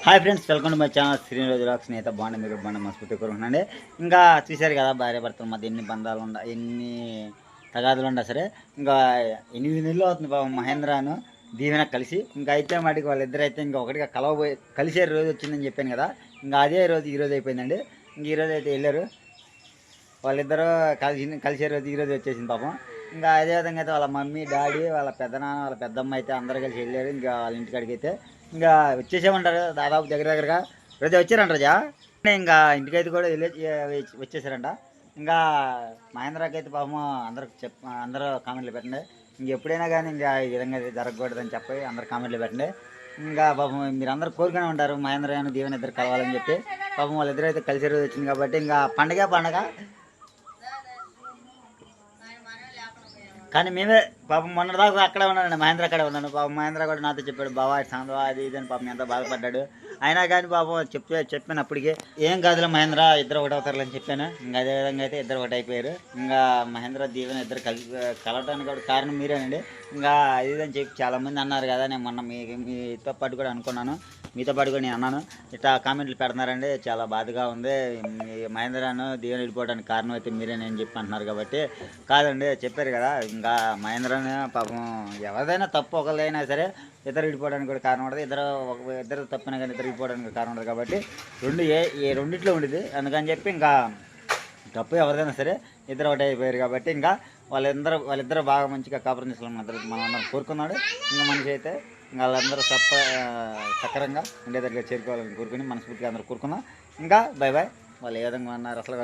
Hi friends, welcome to my channel శ్రీనిరోజు vlogs. నేత బాగుండే మీరు బాగుండే మనస్ఫూర్తి కోరుకున్నాండి. ఇంకా చూశారు కదా, భార్య భర్తల మధ్య ఎన్ని బంధాలు ఎన్ని తగాదులు ఉన్నా సరే ఇంకా 8 నెలలు అవుతుంది బాబు మహేంద్రను దీవెన కలిసి. ఇంకా అయితే వాటికి వాళ్ళిద్దరు అయితే ఇంకా ఒకటిగా కలిసే రోజు వచ్చిందని చెప్పాను కదా. ఇంకా అదే రోజు ఈరోజు అయిపోయిందండి. ఇంక ఈరోజు అయితే వెళ్ళారు వాళ్ళిద్దరూ కలిసే రోజు ఈరోజు వచ్చేసింది పాపం. ఇంకా అదేవిధంగా అయితే వాళ్ళ మమ్మీ డాడీ వాళ్ళ పెద్దనాన్న వాళ్ళ పెద్దమ్మ అయితే అందరూ కలిసి వెళ్ళారు. ఇంకా వాళ్ళ ఇంటికాడికి అయితే ఇంకా వచ్చేసేమంటారు దాదాపు దగ్గరగా రోజా వచ్చారంట. రోజా ఇంకా ఇంటికైతే కూడా వచ్చేసారంట. ఇంకా మహేంద్రకి అయితే పాపం అందరూ కామెంట్లు పెట్టండి. ఎప్పుడైనా కానీ ఇంకా ఈ విధంగా జరగకూడదని చెప్పి అందరు కామెంట్లు పెట్టండి. ఇంకా పాపం మీరు అందరూ కోరుకునే ఉంటారు మహేంద్ర గారు దీవెన ఇద్దరు కలవాలని చెప్పి. పాపం వాళ్ళిద్దరు అయితే కలిసి రోజు వచ్చింది కాబట్టి ఇంకా పండగ. కానీ మేమే పాపం మొన్నటిదాకా అక్కడే ఉన్నానండి, మహేంద్ర అక్కడే ఉన్నాను. పాపం మహేంద్ర కూడా నాతో చెప్పాడు, బావా సాంద్వా అది ఇది అని. పాపం ఎంతో బాధపడ్డాడు. అయినా కానీ పాపం చెప్పాను అప్పటికే, ఏం కాదులే మహేంద్ర ఇద్దరు ఒకటి అవుతారు అని చెప్పాను. ఇంకా అదేవిధంగా అయితే ఇద్దరు ఒకటి అయిపోయారు. ఇంకా మహేంద్ర దీవెన ఇద్దరు కలవడానికి కూడా కారణం మీరేనండి. ఇంకా అది అని చెప్పి చాలామంది అన్నారు కదా. నేను మొన్న మీతో పాటు కూడా అనుకున్నాను, మీతో పాటు కూడా నేను అన్నాను. ఇట్లా కామెంట్లు పెడుతున్నారండి, చాలా బాధగా ఉంది. మహేంద్రను దీవెన వెళ్ళిపోవడానికి కారణం అయితే మీరేనని చెప్పి అంటున్నారు కాబట్టి. కాదండి, చెప్పారు కదా. ఇంకా మహేంద్రను పాపం ఎవరిదైనా తప్పు ఒకరిదైనా సరే ఇద్దరు విడిపోవడానికి కూడా కారణం ఉండదు. ఇద్దరు తప్పినా కానీ ఇద్దరు విడిపోవడానికి కారణం ఉండదు కాబట్టి రెండిట్లో ఉండేది. అందుకని చెప్పి ఇంకా తప్పు ఎవరిదైనా సరే ఇద్దరు ఒకటే అయిపోయారు కాబట్టి ఇంకా వాళ్ళిద్దరు బాగా మంచిగా కాపురం చేసుకోవాలని మనందరం కోరుకున్నాడు. ఇంకా మనిషి అయితే ఇంకా వాళ్ళందరూ సక్రంగా ఉండే దగ్గర చేరుకోవాలని కోరుకుని మనస్ఫూర్తిగా అందరూ కోరుకున్నాం. ఇంకా బాయ్ వాళ్ళు ఏ విధంగా ఉన్నారు, అసలు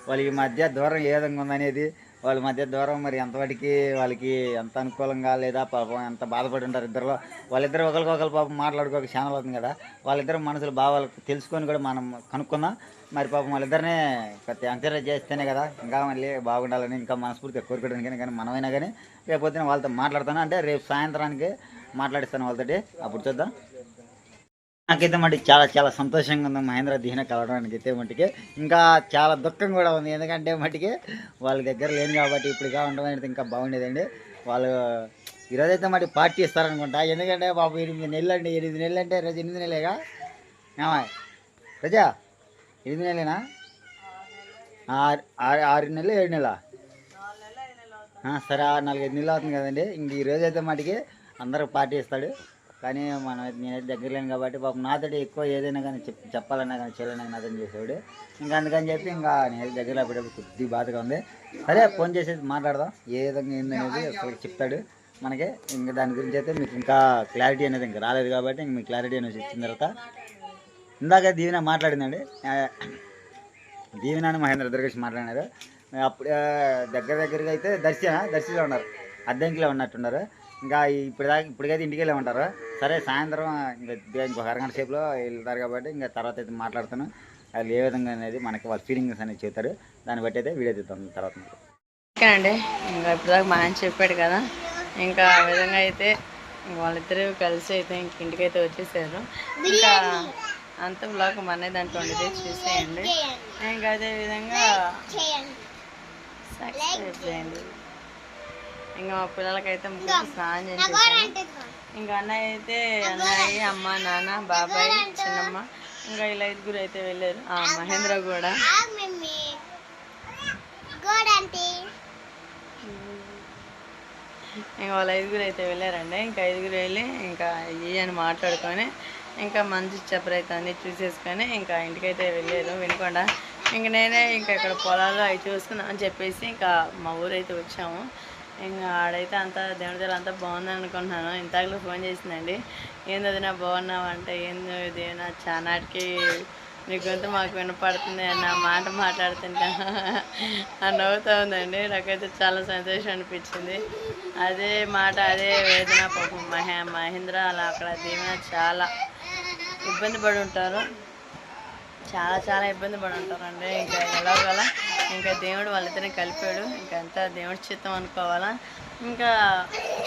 వాళ్ళ మధ్య దూరం ఏ విధంగా ఉందనేది, వాళ్ళ మధ్య దూరం మరి ఎంతవాటికి వాళ్ళకి ఎంత అనుకూలంగా లేదా పాపం ఎంత బాధపడి ఉంటారు ఇద్దరులో. వాళ్ళిద్దరు ఒకరికొకరు పాపం మాట్లాడుకోక ఛానల్ అవుతుంది కదా. వాళ్ళిద్దరు మనసులు భావాలకు తెలుసుకొని కూడా మనం కనుక్కుందాం. మరి పాపం వాళ్ళిద్దరినీ ఎంకరేజ్ చేస్తేనే కదా ఇంకా మళ్ళీ బాగుండాలని ఇంకా మనస్ఫూర్తిగా కోరుకోవడానికి. కానీ మనమైనా కానీ రేపు పొద్దున వాళ్ళతో మాట్లాడతాను, అంటే రేపు సాయంత్రానికి మాట్లాడిస్తాను వాళ్ళతోటి. అప్పుడు చూద్దాం. నాకైతే మటుకు చాలా చాలా సంతోషంగా ఉంది మహేంద్ర దీవెన కలవడానికి అయితే మటుకి. ఇంకా చాలా దుఃఖం కూడా ఉంది, ఎందుకంటే మటుకి వాళ్ళ దగ్గర లేను కాబట్టి. ఇప్పుడుగా ఉండడం అనేది ఇంకా బాగుండేదండి. వాళ్ళు ఈరోజైతే మటు పార్టీ ఇస్తారనుకుంటా, ఎందుకంటే బాబు 8 నెలలు అండి. 8 నెలలు అంటే రోజు 8 నెలలేగా రజా, 8 నెలలేనా? 6 నెలలు 7 నెలల? సరే, 4-5 నెలలు అవుతుంది కదండి. ఇంక ఈరోజు అయితే మటుకి అందరూ పార్టీ ఇస్తాడు. కానీ నేనైతే దగ్గర లేను కాబట్టి పాపం నాతోటి ఎక్కువ ఏదైనా కానీ చెప్పాలన్నా కానీ చేయాలన్నా కానీ అతను చేసేవాడు. ఇంకా అందుకని చెప్పి ఇంకా నేనైతే దగ్గర పెట్టేప్పుడు కొద్ది బాధగా ఉంది. సరే, ఫోన్ చేసేది మాట్లాడదాం ఏ విధంగా ఏందనేది అసలు చెప్తాడు మనకి. ఇంకా దాని గురించి అయితే మీకు ఇంకా క్లారిటీ అనేది ఇంకా రాలేదు కాబట్టి ఇంక మీకు క్లారిటీ అనేది వచ్చిన తర్వాత. ఇందాక దీవెన మాట్లాడిందండి, దీవెన మహేంద్ర ఇద్దరు కలిసి మాట్లాడినారు. అప్పుడు దగ్గరగా అయితే దర్శిలో ఉన్నారు, అద్దెంకిలో ఉన్నట్టున్నారు. ఇంకా ఇప్పటికైతే ఇంటికి వెళ్ళి ఉంటారు. సరే, సాయంత్రం ఇంకొక అరగంట సేపులో వెళ్తారు కాబట్టి ఇంకా తర్వాత అయితే మాట్లాడతాను. అది ఏ విధంగా అనేది మనకి వాళ్ళ ఫీలింగ్స్ అనేది చెప్తారు. దాన్ని బట్టి అయితే వీడియో తీద్దాం తర్వాత. ఓకే అండి, ఇంకా ఇప్పటిదాకా మా ఆయన చెప్పాడు కదా. ఇంకా ఆ విధంగా అయితే వాళ్ళిద్దరూ కలిసి అయితే ఇంటికైతే వచ్చేసారు. ఇంకా అంత బ్లాగ్ మన దాంట్లో ఉండేది చూసేయండి. ఇంకా అదే విధంగా సబ్స్క్రైబ్ చేయండి. ఇంకా మా పిల్లలకైతే ముగ్గురు స్నానం చేసేసాను. ఇంకా అన్నయ్య అయితే అన్నయ్య, అమ్మ, నాన్న, బాబాయ్, చిన్నమ్మ, ఇంకా ఇలా 5 అయితే వెళ్ళారు. మహేంద్ర కూడా ఇంకా వాళ్ళ 5 అయితే వెళ్ళారండి. ఇంకా 5 వెళ్ళి ఇంకా అని మాట్లాడుకొని ఇంకా మంచి చెప్పరైతే అన్నీ చూసేసుకొని ఇంకా ఇంటికైతే వెళ్ళారు వినకుండా. ఇంక నేనే ఇంకా ఇక్కడ పొలాలు అవి చూసుకున్నాం అని చెప్పేసి ఇంకా మా ఊరైతే వచ్చాము. ఇంకా ఆడైతే అంతా దేవుడి దగ్గర అంతా బాగుందని అనుకుంటున్నాను. ఇంతలో ఫోన్ చేసిందండి, ఏంది అది నా బాగున్నావు అంటే, ఏంది ఇది నా చానాటికి నీ గొంతు మాకు వినపడుతుంది అన్న మాట మాట్లాడుతుంటా అని నవ్వుతూ ఉందండి. నాకైతే చాలా సంతోషం అనిపించింది. అదే మాట అదే వేదన పాపం మహేంద్ర అలా అక్కడ దీవెన చాలా ఇబ్బంది పడి ఉంటారు, చాలా ఇబ్బంది పడి ఉంటారండి. ఇంకా ఎలాగోలా ఇంకా దేవుడు వాళ్ళిద్దరిని కలిపాడు. ఇంకా అంతా దేవుడి చిత్తం అనుకోవాలా. ఇంకా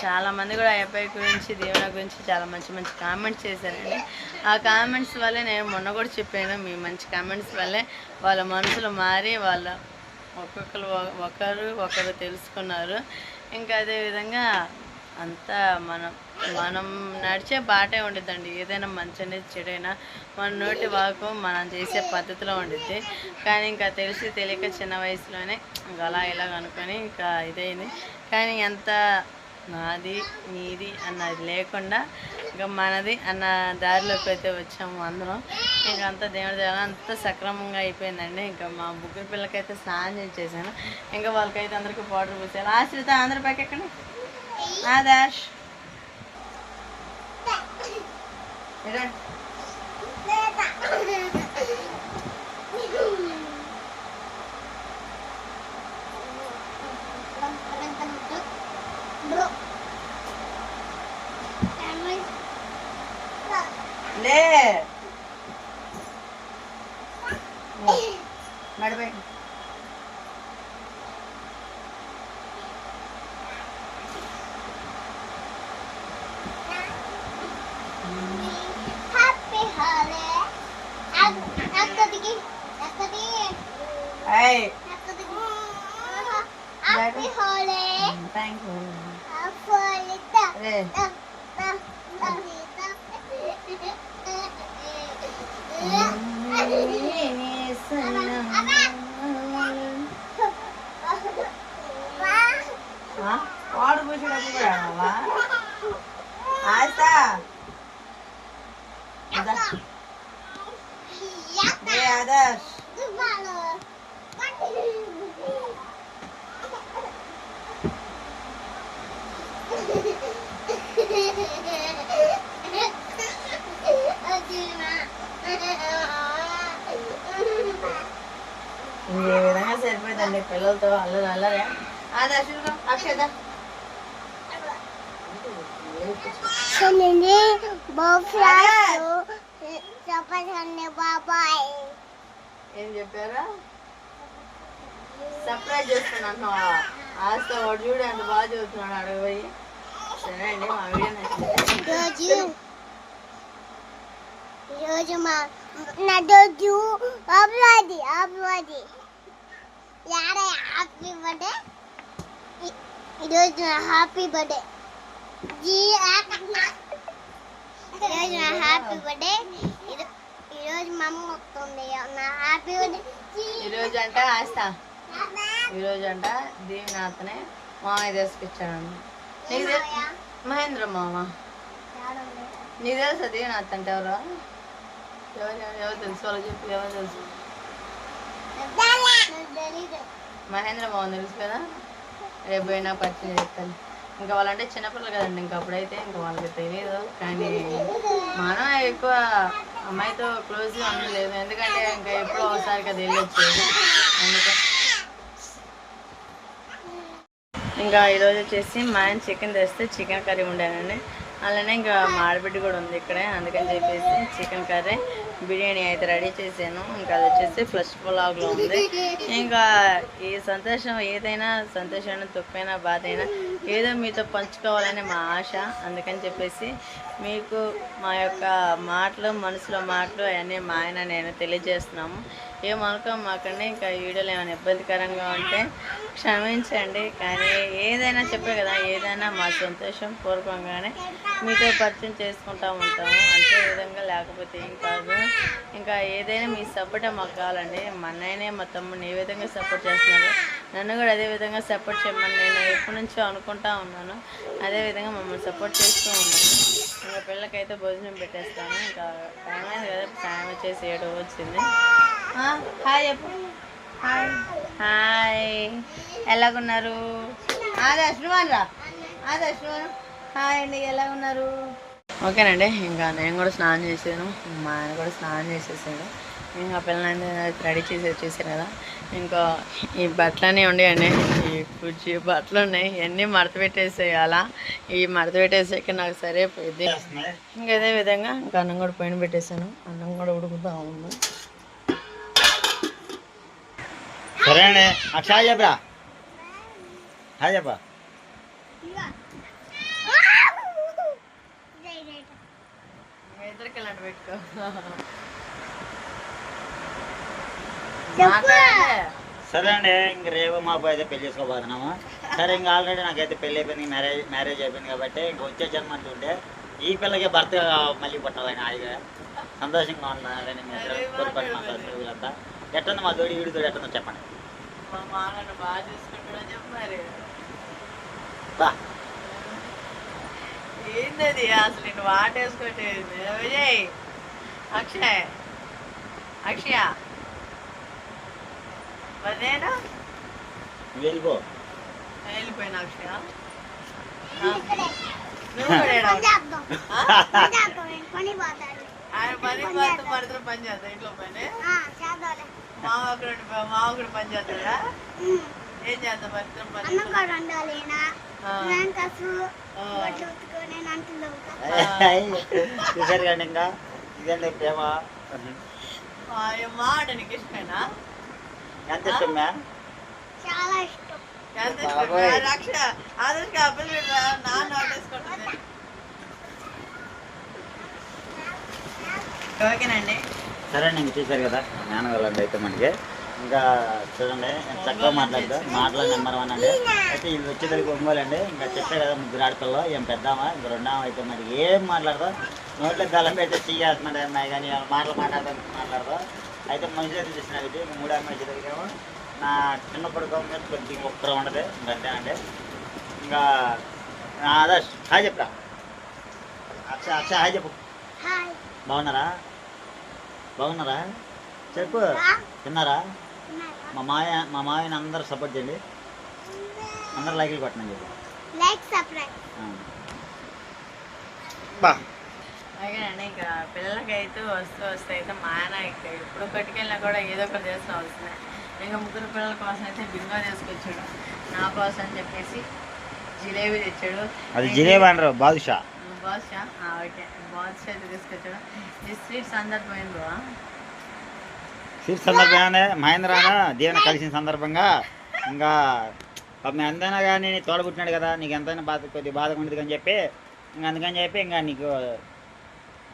చాలామంది కూడా అబ్బాయి గురించి దేవుని గురించి చాలా మంచి కామెంట్స్ చేశారండి. ఆ కామెంట్స్ వల్లే నేను మొన్న కూడా చెప్పాను, మీ మంచి కామెంట్స్ వల్లే వాళ్ళ మనసులు మారి వాళ్ళ ఒకరు తెలుసుకున్నారు. ఇంకా అదేవిధంగా అంతా మనం మనం నడిచే బాటే ఉండిద్దండి. ఏదైనా మంచి అనేది చెడైనా మన నోటి వాకు మనం చేసే పద్ధతిలో ఉండిద్ది. కానీ ఇంకా తెలిసి తెలియక చిన్న వయసులోనే ఇంకా అలా ఇలాగ అనుకొని ఇంకా ఇదైంది. కానీ ఎంత నాది నీది అన్నది లేకుండా ఇంకా మనది అన్న దారిలోకి అయితే వచ్చాము అందరం. ఇంకా అంతా దేవుడి దేవాల అంతా సక్రమంగా అయిపోయిందండి. ఇంకా మా ముగ్గురు పిల్లకైతే స్నానం చేశాను. ఇంకా వాళ్ళకైతే అందరికీ పౌడర్ పూసాను. ఆశ్రిత అందరి పైకి ఎక్కండి. ఆదాష్ లే నడిపై Hey. Happy holiday. Thank you. Hey. వాడు పూసేటప్పుడు కూడా ఆడవా? ఆస్తా ఆదర్శ్ ఈ విధంగా సరిపోయిందండి పిల్లలతో అల్లరి అల్లరే. ఆదర్శ్ అక్షద ఏం చెప్పారా? సర్ప్రైజ్ చేస్తున్నాను. ఆస్తా వాడు చూడు ఎంత బాగా చదువుతున్నాడు అడగబోయి. సరే అండి మా వీడియో నచ్చింది. ఈరోజు నా రోజు హ్యాపీ బర్త్డే. ఈరోజు నా హ్యాపీ బర్త్డే. ఈరోజు నా హ్యాపీ బర్త్డే. ఈరోజు మా అమ్మ వస్తుంది. నా హ్యాపీ బర్త్డే. ఈరోజు అంట ఆస్తా ఈరోజు అంట దీవినాథనే మామయ్య తీసుకొచ్చాను. నీకు మహేంద్ర మామ నీకు తెలుసా దీవినాథ్ అంటే ఎవరు? ఎవరు తెలుసు? వాళ్ళు చెప్పి ఎవరు తెలుసు? మహేంద్ర మామ తెలుసు కదా. రేపు పోయినా పరిచయం చెప్తాను. ఇంకా వాళ్ళంటే చిన్నపిల్లలు కదండి. ఇంకా అప్పుడైతే ఇంకా వాళ్ళకి తెలియదు. కానీ మనం ఎక్కువ అమ్మాయితో క్లోజ్గా ఉండలేదు. ఎందుకంటే ఇంకా ఎప్పుడో ఒకసారి కదా వెళ్ళొచ్చేది. అందుకే ఇంకా ఈరోజు వచ్చేసి మా ఆయన చికెన్ తెస్తే చికెన్ కర్రీ ఉండానండి. అలానే ఇంకా మాడబిడ్డ కూడా ఉంది ఇక్కడే. అందుకని చెప్పేసి చికెన్ కర్రీ బిర్యానీ అయితే రెడీ చేశాను. ఇంకా అది వచ్చేసి ఫ్లష్ పులాగ్లో ఉంది. ఇంకా ఈ సంతోషం ఏదైనా సంతోషమైన తొక్కైనా బాధ అయినా ఏదో మీతో పంచుకోవాలని మా ఆశ. అందుకని చెప్పేసి మీకు మా యొక్క మాటలు మనసులో మాటలు అవన్నీ మా ఆయన నేను తెలియజేస్తున్నాము. ఏమనుకోమాకండి. ఇంకా వీడియోలు ఏమైనా ఇబ్బందికరంగా ఉంటే క్షమించండి. కానీ ఏదైనా చెప్పే కదా, ఏదైనా మా సంతోషం పూర్వకంగానే మీతో పరిచయం చేసుకుంటూ ఉంటాము. అంతే విధంగా లేకపోతే ఏం కాదు. ఇంకా ఏదైనా మీ సపోర్టే మాకు కావాలండి. మా అన్నయ్యనే మా తమ్ముడిని ఏ విధంగా సపోర్ట్ చేస్తున్నారు, నన్ను కూడా అదే విధంగా సపోర్ట్ చేయమని నేను ఎప్పటి నుంచో అనుకుంటా ఉన్నాను. అదేవిధంగా మమ్మల్ని సపోర్ట్ చేస్తూ ఉన్నాను. ఇంకా పిల్లకైతే భోజనం పెట్టేస్తాను. ఇంకా టైం అయింది కదా, టైం వచ్చేసి 7 వచ్చింది. హాయ్ చెప్పు. Hi hi ఎలాగున్నారు? ఆదర్శ్ రా. ఆదర్శ్ హాయ్ అండి, ఎలా ఉన్నారు? ఓకేనండి. ఇంకా నేను కూడా స్నానం చేసాను. మా ఆయన కూడా స్నానం చేసేసాడు. ఇంకా పిల్లలని రెడీ చేసి వచ్చేసాను కదా. ఇంకా ఈ బట్టలన్నీ ఉండేయండి. ఈ కుర్చీ బట్టలు ఉన్నాయి. ఇవన్నీ మడత పెట్టేసేయాలా. ఈ మడత పెట్టేసాక నాకు సరిపోయింది. ఇంకా అదే విధంగా ఇంకా అన్నం కూడా పైన పెట్టేశాను. అన్నం కూడా ఉడుకుతా ఉంది. సరే అండి. హాయ్ చెప్పరా. హాయ్ చెప్పా. ఇద్దరికి ఇలాంటి పెట్టుకో. సరే అండి. ఇంక రేపు మా అబ్బాయి అయితే పెళ్లి చేసుకోబోతున్నాము. సరే ఇంకా ఆల్రెడీ నాకైతే పెళ్ళి అయిపోయింది, మ్యారేజ్ అయిపోయింది కాబట్టి ఇంక వచ్చే జన్మ అంటుంటే ఈ పిల్లకి భర్త మళ్ళీ పుట్టాలని హాయిగా సంతోషంగా ఉన్నారని మీ ఇద్దరు కోరుకోండి. మా వీళ్ళంతా ఎట్టుంది మా తోడి వీడి తోడు ఎట్టుందో చెప్పండి. మా మామను బాగా చూసుకుంటాడో చెప్పారు. బా ఏంటది అసలు నేను వాటేసుకోండి. విజయ్, అక్షయ్, అక్షయ మరేనా వెళ్ళిపో. వెళ్ళిపోయిన అక్షయ. ఇక్కడే నువ్వు కూడా ఏడా పని చేద్దాం. ఆ? పని చేద్దాం, నేను పని పోతాను. ఆయన పని పోతే మరిద్దరు పని చేద్దాం ఇంట్లో పని. చేద్దాంలే. మామూలు పని చేస్తాడా? ఏం చేద్దాం మరిద్దరం పని? అన్నం కూడా వండాలి నా ఆ. నేను కసు ఆ. బట్టలు ఉతుకొని నేను అంటులు తవ్వుతా. చూసారు కానీ ఇంకా ఇదండి ప్రేమ ఏం మాట నీకు ఇష్టమేనా? ఎంత ఇష్టమే. చాలా ఇష్టం. ఎంత బాబోయ్. ఇష్టం? అక్షయ ఆదర్శకి అబ్బాయి నాన్న వాటేసుకుంటుంది. ఓకేనండి. సరే అండి, ఇంక చూసారు కదా నాన్నగారు అయితే మనకి ఇంకా చూడండి ఎంత చక్కగా మాట్లాడి నెంబర్ 1 అండి. అయితే ఇది వచ్చేసరికి ఒంగోలు అండి. ఇంకా చెప్పే కదా ముగ్గురు ఆడపిల్లలు, ఏం పెద్దామా ఇంక రెండామా అయితే మరి ఏం మాట్లాడదాం, నోట్లో గలం అయితే చెయ్యాల్సిన అమ్మాయి కానీ మాట్లాడదాం. అయితే మనిషి అయితే చూసినారు ఇది 3 అమ్మాయి వచ్చేసరికేమో నా చిన్న కొడుకు మీద కొద్దిగా ఒక్కరు ఉండదు ఇంకా అంతేనండి. ఇంకా ఆదర్శ్ హాయ్ చెప్తా. అక్షయ్ హాయ్ చెప్పు. హాయ్. బాగున్నారా చెప్పు. తిన్నారా? మా మావయ్యని అందరూ సపోర్ట్ చేయండి, అందరూ లైక్లు కొట్టండి చెప్పు. Like subscribe. బా ఓకేనండి. ఇంకా పిల్లలకైతే వస్తే అయితే మా ఆయన ఇంకా ఎప్పుడు పట్టుకెళ్ళినా కూడా ఏదో ఒకటి చేస్తూ వస్తున్నాయి. ఇంకా ముగ్గురు పిల్లల కోసం అయితే బింగో తీసుకొచ్చాడు. నా కోసం అని చెప్పేసి జిలేబీ తెచ్చాడు. అది జిలేబీ అనరు, బాదుషా. బాదుషా ఓకే, బాదుషా అయితే తీసుకొచ్చాడు. ఈ స్వీట్ సందర్భం ఏందో స్వీట్ సందర్భంగానే మహేంద్రాన దీవెన కలిసిన సందర్భంగా ఇంకా పాపం ఎంతైనా కానీ నీ తోడబుట్టినాడు కదా, నీకు ఎంతైనా కొద్దిగా బాధగా ఉండదు అని చెప్పి ఇంకా అందుకని చెప్పి ఇంకా నీకు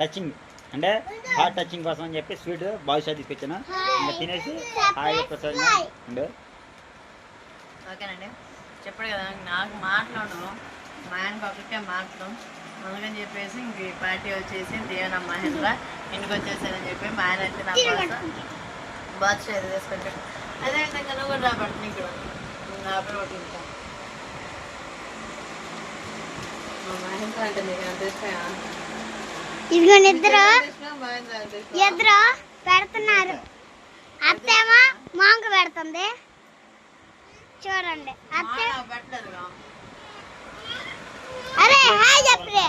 టచింగ్ అంటే హార్ట్ టచింగ్ కోసం అని చెప్పి స్వీట్ బాదుషా తీసుకొచ్చాను. ఇంకా తినేసి హాయిగా ప్రసాదం ఉండు. ఓకేనండి. చెప్పాడు కదా నాకు మాట్లాడు, మా ఆయనకు ఒకరికే మాటలు, అందుకని చెప్పేసి ఇంక ఈ పార్టీ వచ్చేసి దేవన మహేంద్ర ఇంటికి వచ్చేసారని చెప్పి మా ఆయన అయితే నా కోసం బాదుషా అయితే తీసుకొచ్చాడు. అదే ఇంకా నువ్వు కూడా రాబట్టి ఇక్కడ నా పేరు ఒకటి ఇంకా మా మహేంద్ర అంటే నీకు అంత ఇష్టమా? ఇదిగో నిద్ర మహేంద్ర అంటే ఎదురు పెడుతున్నారు. అత్తేమో మాంక పెడుతుంది చూడండి. అత్తే పెట్టలేదుగా. అరే హాయ్ చెప్పురే,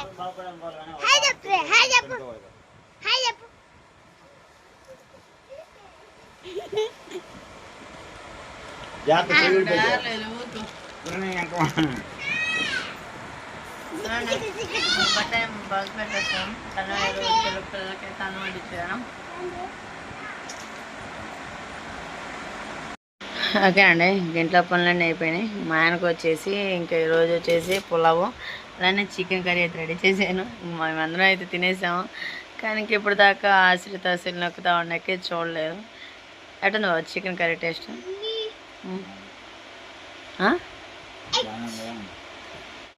హాయ్ చెప్పురే, హాయ్ చెప్పు, హాయ్ చెప్పు. లేదు ఊరుకో. బట్ట బాగా పెట్టేస్తాం. పిల్లలకి తను వండించాను. ఓకే అండి. ఇంట్లో పనులన్నీ అయిపోయినాయి. మా ఆయనకు వచ్చేసి ఇంకా ఈరోజు వచ్చేసి పులావు అలానే చికెన్ కర్రీ అయితే రెడీ చేశాను. మేమందరం అయితే తినేసాము. కానీ ఇంక ఇప్పుడు దాకా ఆశ్రిత అసలు నొక్కుతా ఉండకే చూడలేదు. ఎట్టుంది బాబు చికెన్ కర్రీ టేస్ట్?